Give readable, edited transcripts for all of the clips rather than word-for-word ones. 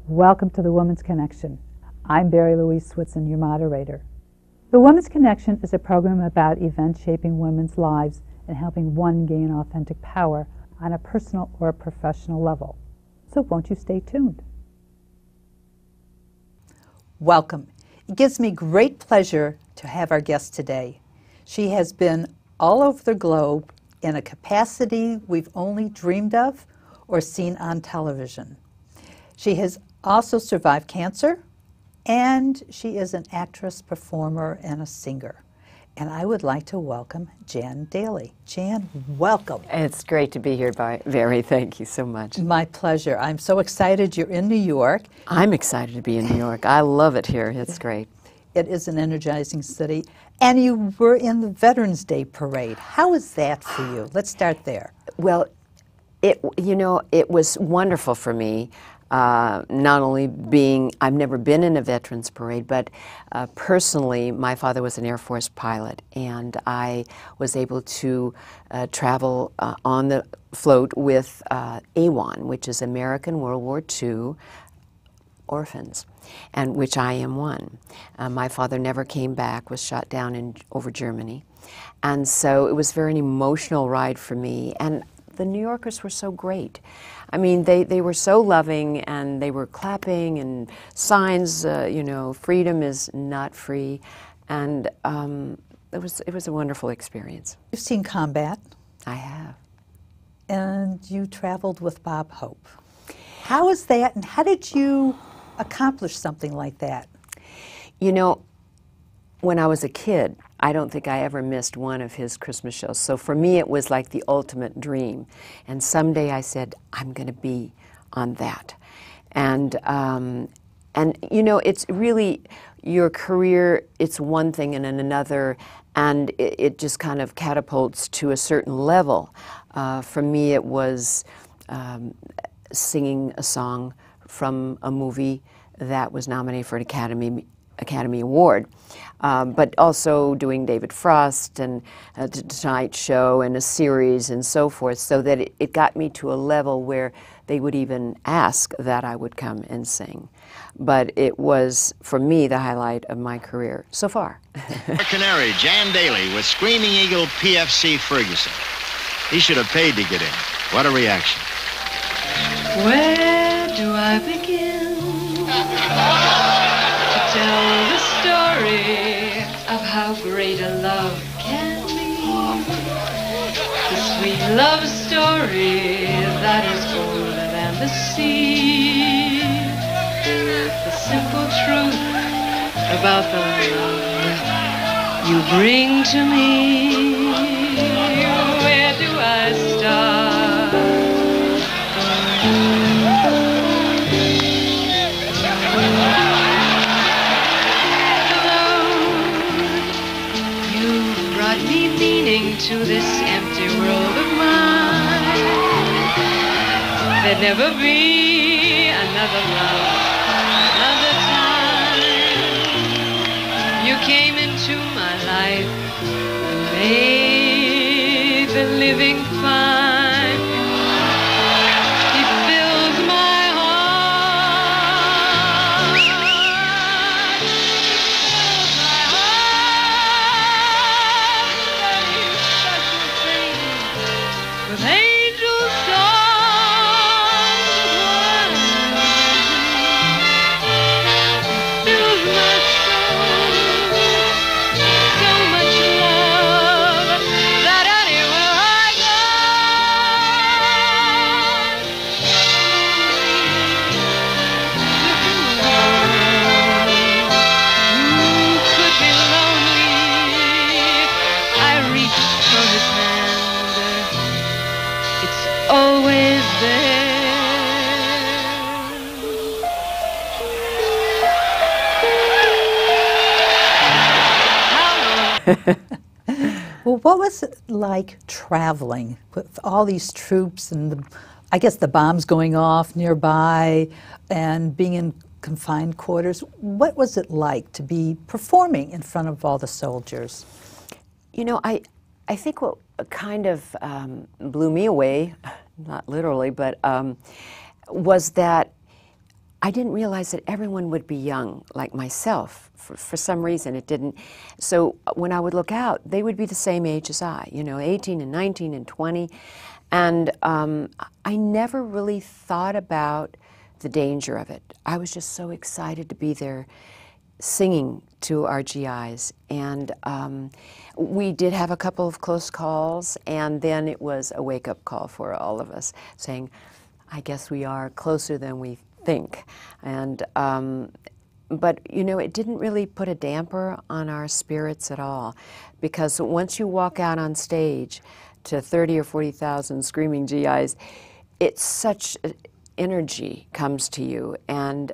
Welcome to the Women's Connection. I'm Barrie-Louise Switzen, your moderator. The Women's Connection is a program about events shaping women's lives and helping one gain authentic power on a personal or professional level. So won't you stay tuned? Welcome. It gives me great pleasure to have our guest today. She has been all over the globe in a capacity we've only dreamed of or seen on television. She has also survived cancer, and she is an actress, performer, and a singer. And I would like to welcome Jan Daley. Jan, welcome. It's great to be here, Barrie. Thank you so much. My pleasure. I'm so excited you're in New York. I'm excited to be in New York. I love it here. It's great. It is an energizing city. And you were in the Veterans Day Parade. How was that for you? Let's start there. Well, it was wonderful for me. Not only I've never been in a veterans parade, but personally, my father was an Air Force pilot, and I was able to travel on the float with AWON, which is American World War II orphans, and which I am one. My father never came back, was shot down over Germany, and so it was a very emotional ride for me, and the New Yorkers were so great. I mean, they were so loving, and they were clapping and signs, freedom is not free, and it was a wonderful experience. You've seen combat. I have. And you traveled with Bob Hope. How is that, and how did you accomplish something like that? You know, when I was a kid, I don't think I ever missed one of his Christmas shows. So for me, it was like the ultimate dream. And someday I said, I'm going to be on that. And it's really your career, it's one thing and then another, and it just kind of catapults to a certain level. For me, it was singing a song from a movie that was nominated for an Academy Award, but also doing David Frost and The Tonight Show and a series and so forth, so that it got me to a level where they would even ask that I would come and sing. But it was, for me, the highlight of my career so far. Canary, Jan Daley with Screaming Eagle PFC Ferguson. He should have paid to get in. What a reaction. Where do I begin? Tell the story of how great a love can be. The sweet love story that is older than the sea. The simple truth about the love you bring to me. Where do I start? To this empty world of mine, there'd never be another love, another time. You came into my life and made the living fine. It fills my heart, fills my heart. With angel songs, fills my soul, so much love that anywhere I go, you could be lonely. I reached for his hand. It's always there. Well, what was it like traveling with all these troops and I guess the bombs going off nearby and being in confined quarters? What was it like to be performing in front of all the soldiers? You know, I think what kind of blew me away, not literally, but was that I didn't realize that everyone would be young, like myself. For some reason, it didn't. So when I would look out, they would be the same age as I, 18 and 19 and 20. And I never really thought about the danger of it. I was just so excited to be there singing to our GIs. And we did have a couple of close calls, and then it was a wake-up call for all of us, saying, I guess we are closer than we think. And but it didn't really put a damper on our spirits at all, because once you walk out on stage to 30 or 40,000 screaming GIs, it's such energy comes to you, and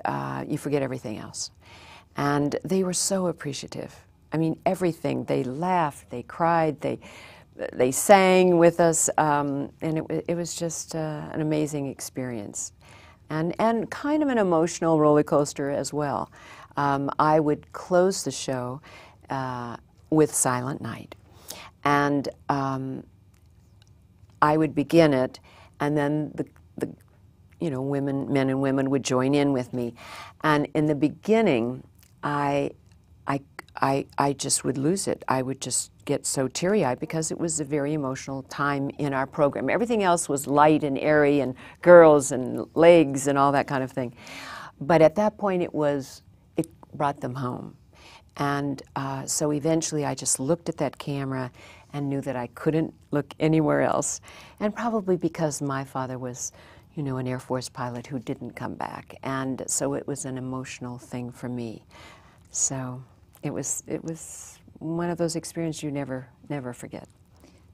you forget everything else. And they were so appreciative. I mean, everything. They laughed, they cried, they sang with us, and it was just an amazing experience. And kind of an emotional roller coaster as well. I would close the show with Silent Night. And I would begin it, and then the men and women would join in with me. And in the beginning, I just would lose it. I would just get so teary-eyed because it was a very emotional time in our program. Everything else was light and airy and girls and legs and all that kind of thing. But at that point, it brought them home. And so eventually I just looked at that camera and knew that I couldn't look anywhere else. And probably because my father was, an Air Force pilot who didn't come back. And so it was an emotional thing for me. So it was one of those experiences you never forget.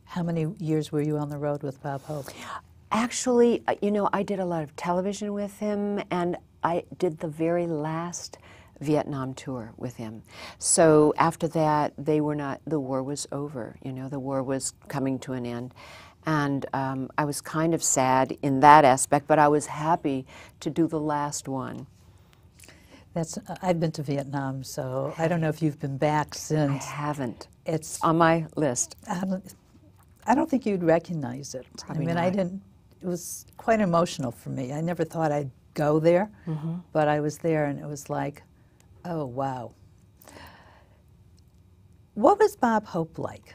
How many years were you on the road with Bob Hope? Actually, I did a lot of television with him, and I did the very last Vietnam tour with him. So after that, the war was over. The war was coming to an end. And I was kind of sad in that aspect, but I was happy to do the last one. I've been to Vietnam, so I don't know if you've been back since. I haven't. It's on my list. I don't think you'd recognize it. Probably not. I didn't. It was quite emotional for me. I never thought I'd go there, but I was there, and it was like, oh, wow. What was Bob Hope like?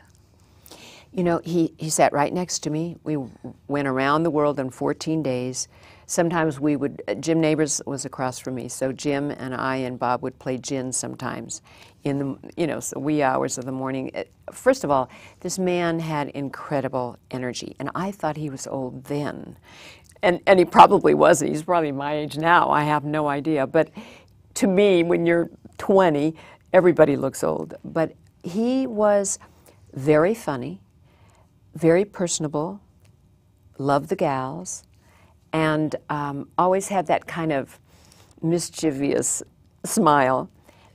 He sat right next to me. We went around the world in 14 days. Sometimes Jim Neighbors was across from me, so Jim and I and Bob would play gin sometimes in the, wee hours of the morning. First of all, this man had incredible energy, and I thought he was old then. And he probably wasn't. He's probably my age now. I have no idea. But to me, when you're 20, everybody looks old. But he was very funny, very personable, loved the gals, and always had that kind of mischievous smile,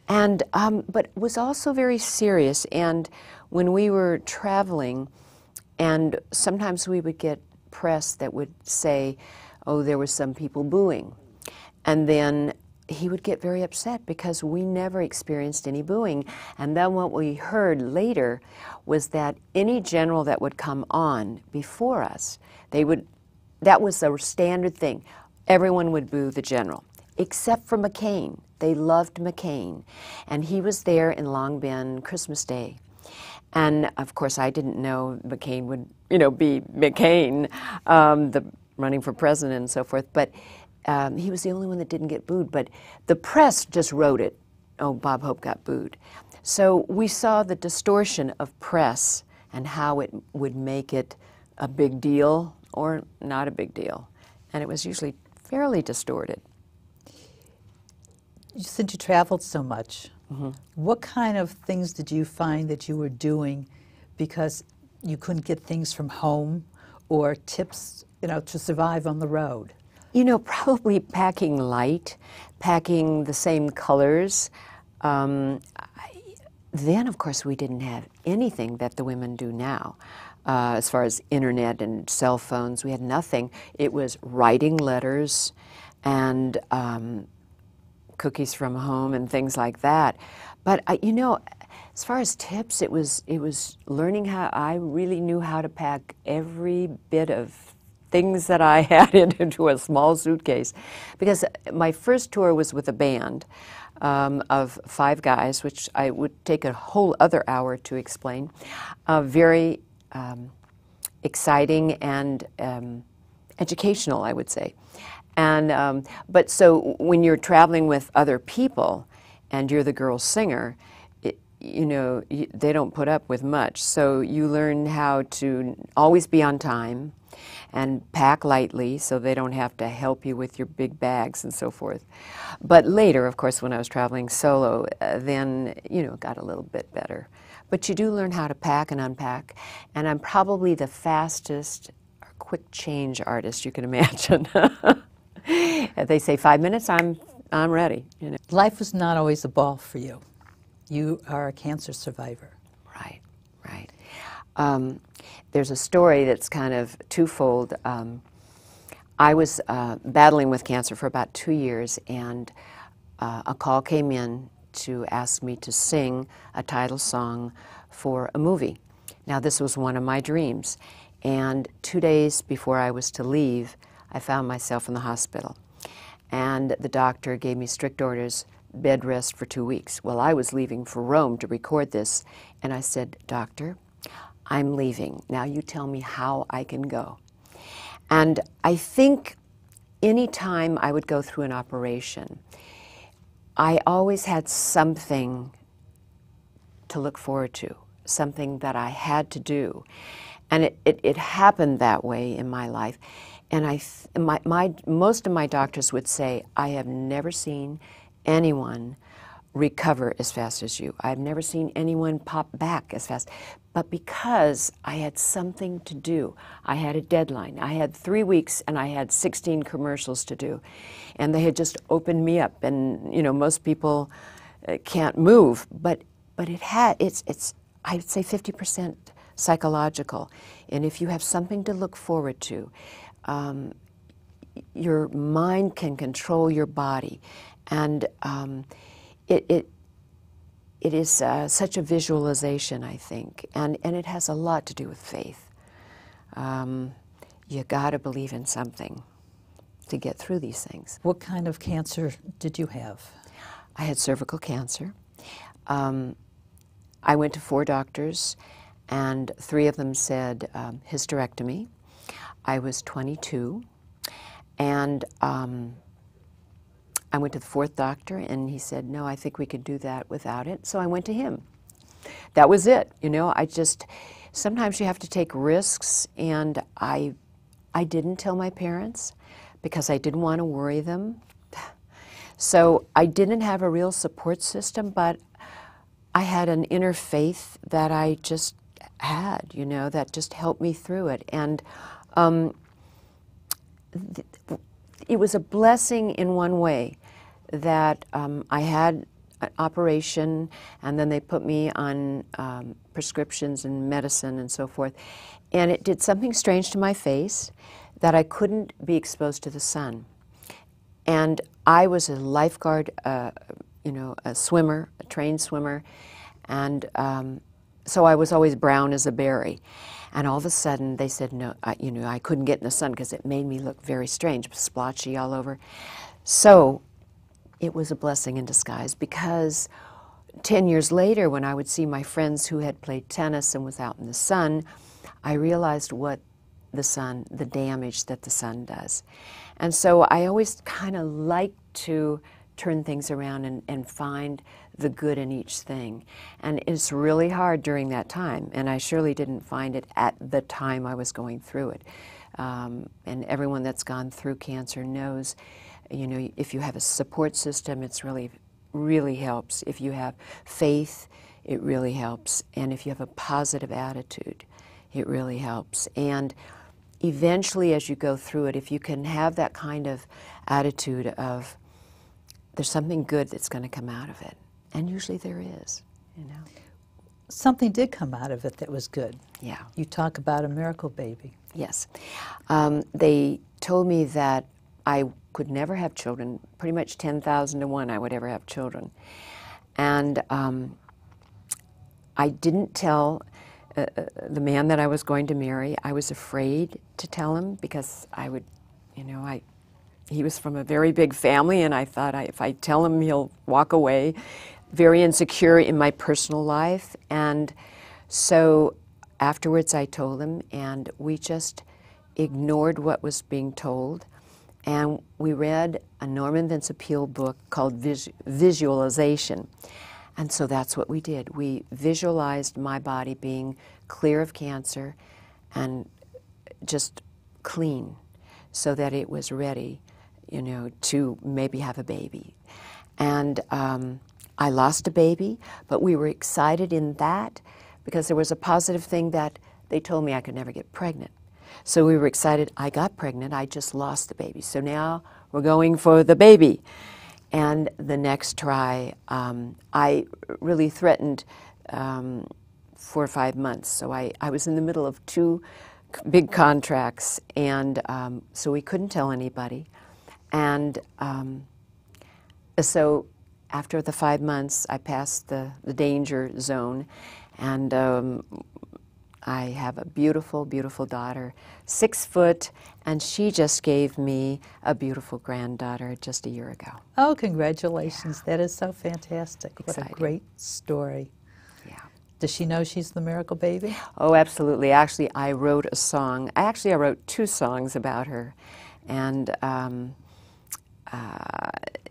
and but was also very serious. And when we were traveling, and sometimes we would get press that would say, oh, there were some people booing, and then he would get very upset because we never experienced any booing. And then what we heard later was that any general that would come on before us, that was the standard thing. Everyone would boo the general, except for McCain. They loved McCain. And he was there in Long Binh Christmas Day. And of course, I didn't know McCain would, be McCain, the running for president and so forth. But he was the only one that didn't get booed, but the press just wrote it. Oh, Bob Hope got booed. So we saw the distortion of press and how it would make it a big deal or not a big deal. And it was usually fairly distorted. Since you traveled so much, what kind of things did you find that you were doing because you couldn't get things from home, or tips, to survive on the road? Probably packing light, packing the same colors. Then, of course, we didn't have anything that the women do now. As far as internet and cell phones, we had nothing. It was writing letters and cookies from home and things like that. But, as far as tips, it was learning how. I really knew how to pack every bit of things that I had into a small suitcase. Because my first tour was with a band of 5 guys, which I would take a whole other hour to explain. Very exciting and educational, I would say. And but so when you're traveling with other people and you're the girl singer, they don't put up with much. So you learn how to always be on time and pack lightly so they don't have to help you with your big bags and so forth. But later, of course, when I was traveling solo, then, it got a little bit better. But you do learn how to pack and unpack, and I'm probably the fastest quick change artist you can imagine. They say 5 minutes, I'm ready. Life was not always a ball for you. You are a cancer survivor. Right, right. There's a story that's kind of twofold. I was battling with cancer for about 2 years, and a call came in to ask me to sing a title song for a movie. Now, this was one of my dreams, and 2 days before I was to leave, I found myself in the hospital, and the doctor gave me strict orders, bed rest for 2 weeks. Well, I was leaving for Rome to record this, and I said, "Doctor, I'm leaving. Now you tell me how I can go." And I think any time I would go through an operation, I always had something to look forward to, something that I had to do. And it happened that way in my life. And most of my doctors would say, "I have never seen anyone recover as fast as you. I've never seen anyone pop back as fast." But because I had something to do, I had a deadline. I had 3 weeks and I had 16 commercials to do. And they had just opened me up. And, most people can't move. But it's I'd say 50% psychological. And if you have something to look forward to, your mind can control your body. And it is such a visualization, I think, and it has a lot to do with faith. You got to believe in something to get through these things. What kind of cancer did you have? I had cervical cancer. I went to 4 doctors, and 3 of them said hysterectomy. I was 22, and I went to the 4th doctor, and he said, "No, I think we could do that without it." So I went to him. That was it. Sometimes you have to take risks, and I didn't tell my parents because I didn't want to worry them. So I didn't have a real support system, but I had an inner faith that I just had, that just helped me through it. And it was a blessing in one way that I had an operation, and then they put me on prescriptions and medicine and so forth. And it did something strange to my face, that I couldn't be exposed to the sun. And I was a lifeguard, a swimmer, a trained swimmer, and so I was always brown as a berry. And all of a sudden, they said, no, I couldn't get in the sun because it made me look very strange, splotchy all over. So it was a blessing in disguise, because 10 years later, when I would see my friends who had played tennis and was out in the sun, I realized what the damage that the sun does. And so I always kind of like to turn things around and find the good in each thing. And it's really hard during that time, and I surely didn't find it at the time I was going through it. And everyone that's gone through cancer knows, if you have a support system, it's really helps. If you have faith, it really helps. And if you have a positive attitude, it really helps. And eventually, as you go through it, if you can have that kind of attitude of, there's something good that's going to come out of it. And usually there is, Something did come out of it that was good. Yeah. You talk about a miracle baby. Yes. They told me that I could never have children, pretty much 10,000 to 1 I would ever have children. And I didn't tell the man that I was going to marry. I was afraid to tell him because I would, you know, he was from a very big family, and I thought if I tell him, he'll walk away. Very insecure in my personal life, and so afterwards I told him, and we just ignored what was being told, and we read a Norman Vincent Peale book called Visualization. And so that's what we did. We visualized my body being clear of cancer and just clean so that it was ready, you know, to maybe have a baby. And I lost a baby, but we were excited in that because there was a positive thing that they told me I could never get pregnant. So we were excited. I got pregnant. I just lost the baby. So now we're going for the baby. And the next try, I really threatened 4 or 5 months. So I was in the middle of 2 big contracts, and so we couldn't tell anybody. And so after the 5 months, I passed the danger zone, and I have a beautiful, beautiful daughter, 6 foot, and she just gave me a beautiful granddaughter just a year ago. Oh, congratulations. Yeah. That is so fantastic. Exciting. What a great story. Yeah. Does she know she's the miracle baby? Oh, absolutely. Actually, I wrote a song. I wrote 2 songs about her, and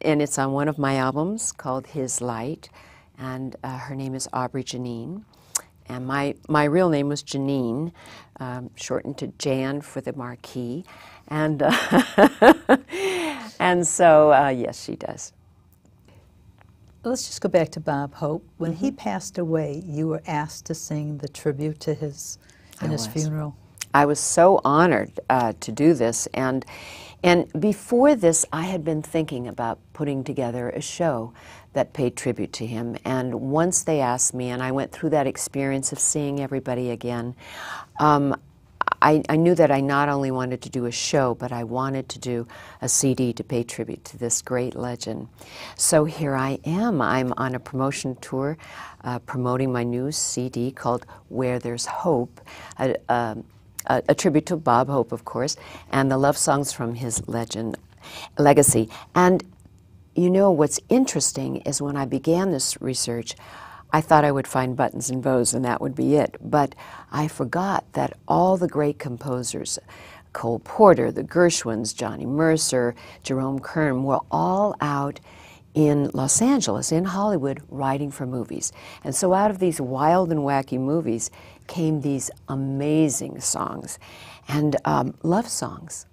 it's on one of my albums called His Light, and her name is Aubrey Janine. And my real name was Janine, shortened to Jan for the marquee. And, and so, yes, she does. Let's just go back to Bob Hope. When he passed away, you were asked to sing the tribute to his funeral. I was so honored to do this. And before this, I had been thinking about putting together a show that paid tribute to him. And once they asked me, and I went through that experience of seeing everybody again, I knew that I not only wanted to do a show, but I wanted to do a CD to pay tribute to this great legend. So here I am. I'm on a promotion tour promoting my new CD called Where There's Hope, a tribute to Bob Hope, of course, and the love songs from his legacy. And you know, what's interesting is when I began this research, I thought I would find buttons and bows and that would be it. But I forgot that all the great composers, Cole Porter, the Gershwins, Johnny Mercer, Jerome Kern, were all out in Los Angeles, in Hollywood, writing for movies. And so out of these wild and wacky movies came these amazing songs and love songs.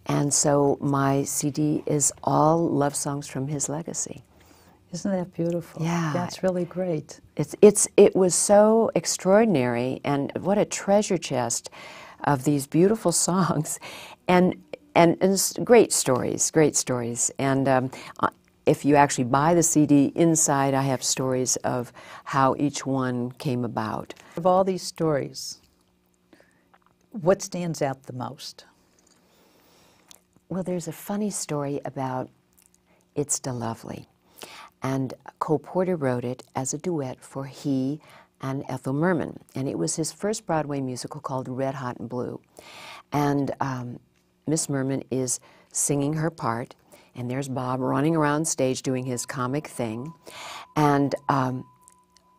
And so my CD is all love songs from his legacy. Isn't that beautiful? Yeah. That's really great. It was so extraordinary, and what a treasure chest of these beautiful songs, and great stories, great stories. And if you actually buy the CD, inside I have stories of how each one came about. Of all these stories, what stands out the most? Well, there's a funny story about It's Da Lovely. And Cole Porter wrote it as a duet for he and Ethel Merman. And it was his first Broadway musical called Red, Hot, and Blue. And Miss Merman is singing her part, and there's Bob running around stage doing his comic thing. And all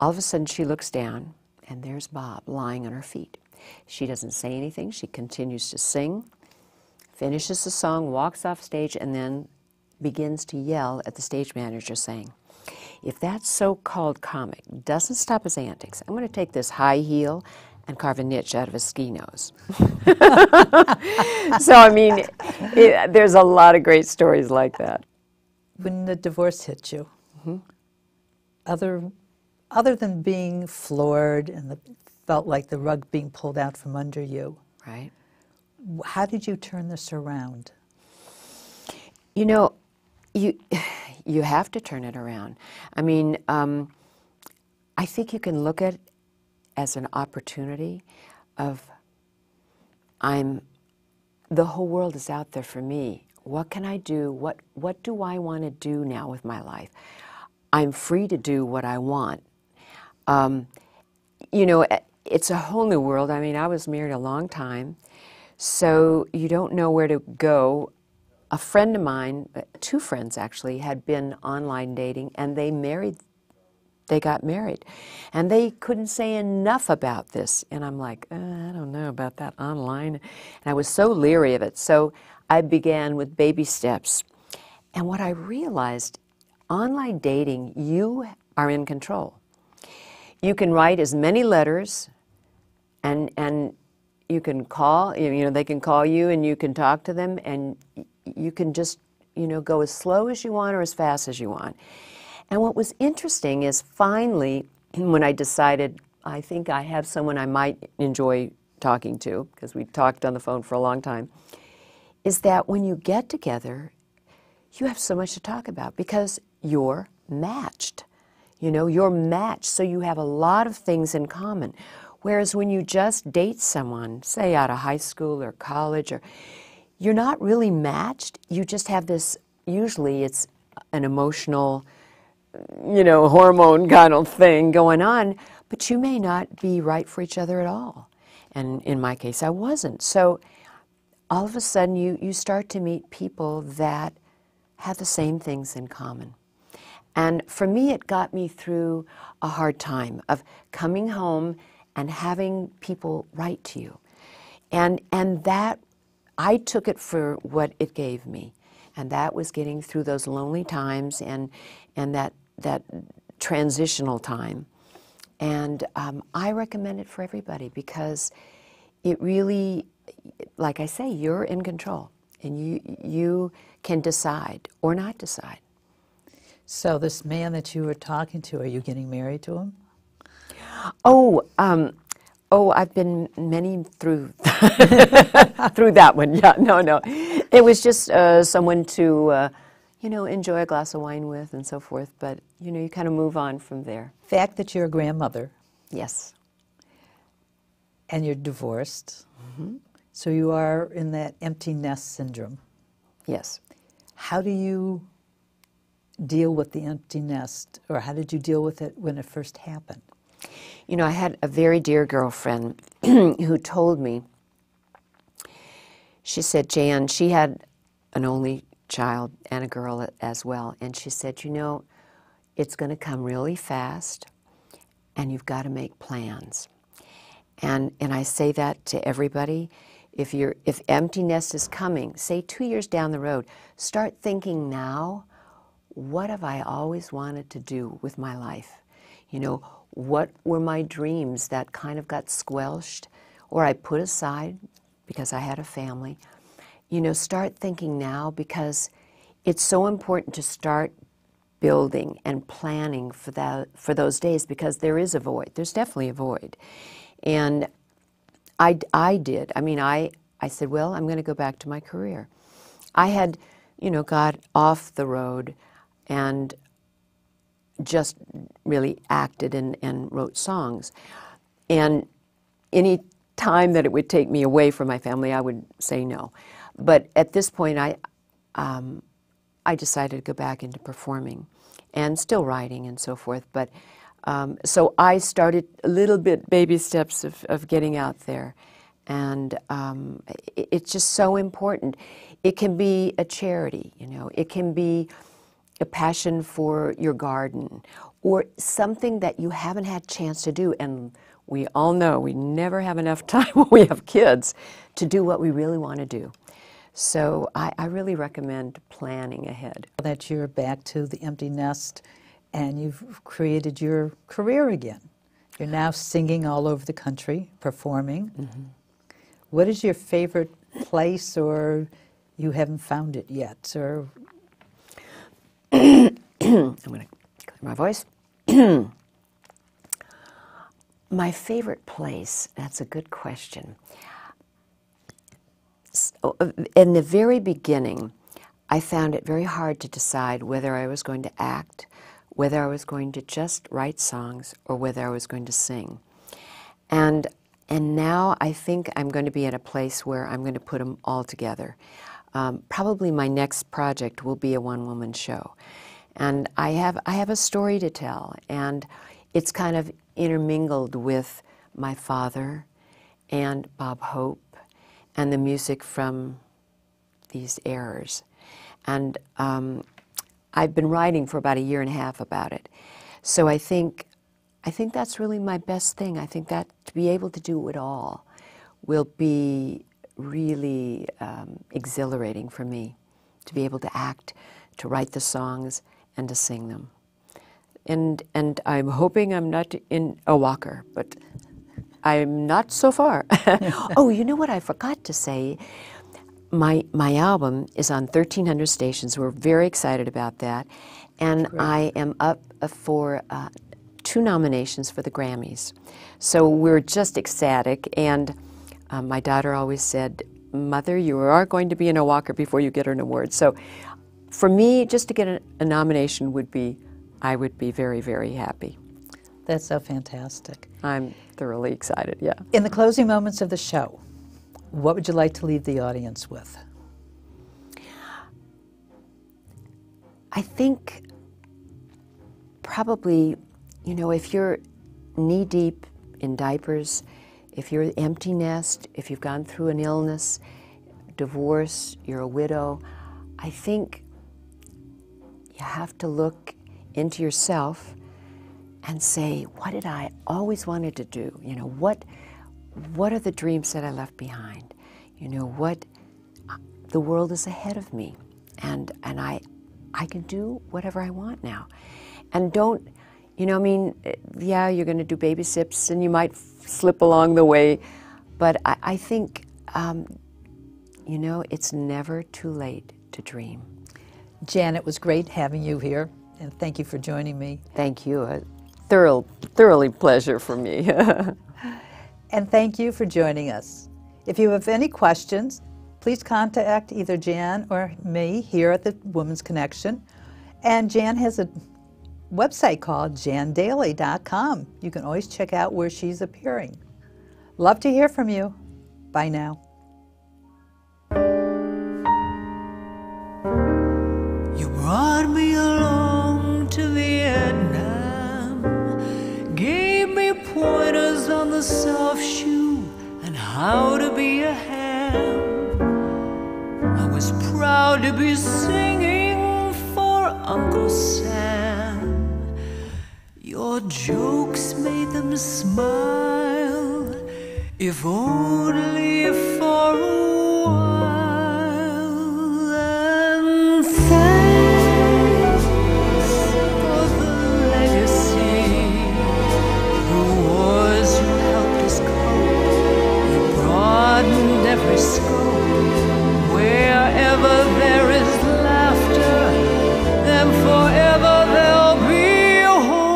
of a sudden she looks down, and there's Bob lying on her feet. She doesn't say anything. She continues to sing, finishes the song, walks off stage, and then begins to yell at the stage manager saying, if that so-called comic doesn't stop his antics, I'm going to take this high heel and carve a niche out of his ski nose. So, I mean, there's a lot of great stories like that. When the divorce hit you, other than being floored and felt like the rug being pulled out from under you, Right. How did you turn this around? You know, you have to turn it around. I mean, I think you can look at it as an opportunity of the whole world is out there for me. What can I do? What do I want to do now with my life? I'm free to do what I want. You know, it's a whole new world. I mean, I was married a long time, so you don't know where to go. A friend of mine, two friends actually, had been online dating, and they got married. And they couldn't say enough about this. And I'm like, I don't know about that online. And I was so leery of it. So I began with baby steps. And what I realized, online dating, you are in control. You can write as many letters, and you can call, you know, they can call you and you can talk to them, and you can just, you know, go as slow as you want or as fast as you want. And what was interesting is finally, when I decided I think I have someone I might enjoy talking to, because we talked on the phone for a long time, is that when you get together, you have so much to talk about because you're matched. You know, you're matched, so you have a lot of things in common. Whereas when you just date someone, say out of high school or college, or you're not really matched. You just have this, usually it's an emotional, you know, hormone kind of thing going on, but you may not be right for each other at all. And in my case, I wasn't. So all of a sudden, you start to meet people that have the same things in common. And for me, it got me through a hard time of coming home and having people write to you. And that, I took it for what it gave me. And that was getting through those lonely times and that transitional time. And I recommend it for everybody because it really, like I say, you're in control. And you can decide or not decide. So this man that you were talking to, are you getting married to him? Oh, I've been many through through that one. Yeah, no. It was just someone to, you know, enjoy a glass of wine with and so forth. But, you know, you kind of move on from there. Fact that you're a grandmother. Yes. And you're divorced. Mm-hmm. So you are in that empty nest syndrome. Yes. How do you deal with the empty nest, or how did you deal with it when it first happened? You know, I had a very dear girlfriend who told me, she said, Jan, she had an only child and a girl as well, and she said, you know, it's going to come really fast, and you've got to make plans. And I say that to everybody. If empty nest is coming, say 2 years down the road, start thinking now, what have I always wanted to do with my life? You know, what were my dreams that kind of got squelched or I put aside because I had a family? You know, start thinking now because it's so important to start building and planning for those days because there is a void. There's definitely a void. And I did. I mean, I said, well, I'm going to go back to my career. I had, you know, got off the road and just really acted and wrote songs. And any time that it would take me away from my family, I would say no. But at this point, I decided to go back into performing and still writing and so forth. But so I started a little bit, baby steps of getting out there. And it's just so important. It can be a charity, you know. It can be a passion for your garden or something that you haven't had a chance to do. And we all know we never have enough time when we have kids to do what we really want to do. So I really recommend planning ahead. That you're back to the empty nest and you've created your career again. You're now singing all over the country, performing. Mm-hmm. What is your favorite place, or you haven't found it yet? Or I'm going to clear my voice. My favorite place, that's a good question. So, in the very beginning, I found it very hard to decide whether I was going to act, whether I was going to just write songs, or whether I was going to sing. And now I think I'm going to be at a place where I'm going to put them all together. Probably my next project will be a one-woman show. And I have a story to tell, and it's kind of intermingled with my father and Bob Hope and the music from these eras. And I've been writing for about a year and a half about it. So I think that's really my best thing. I think that to be able to do it all will be really exhilarating for me, to be able to act, to write the songs, and to sing them. And I'm hoping I'm not in a walker, but I'm not so far. Oh, you know what I forgot to say? My album is on 1,300 stations. We're very excited about that. And Great. I am up for 2 nominations for the Grammys. So we're just ecstatic. And my daughter always said, Mother, you are going to be in a walker before you get an award. So for me, just to get a nomination would be, I would be very, very happy. That's so fantastic. I'm thoroughly excited, yeah. In the closing moments of the show, what would you like to leave the audience with? I think probably, you know, if you're knee-deep in diapers, if you're an empty nest, if you've gone through an illness, divorce, you're a widow, I think you have to look into yourself and say, what did I always wanted to do? You know, what are the dreams that I left behind? You know, the world is ahead of me, and I can do whatever I want now. And don't, you know, I mean, yeah, you're going to do baby steps and you might slip along the way, but I think, you know, it's never too late to dream. Jan, it was great having you here, and thank you for joining me. Thank you. A thoroughly pleasure for me. And thank you for joining us. If you have any questions, please contact either Jan or me here at the Women's Connection. And Jan has a website called jandaley.com. You can always check out where she's appearing. Love to hear from you. Bye now. You brought me along to Vietnam, gave me pointers on the soft shoe and how to be a ham. I was proud to be singing for Uncle Sam. Your jokes made them smile, if only for a while. And thanks for the legacy, the wars you helped us cope. You broadened every scope. Wherever there is laughter, then forever there'll be hope.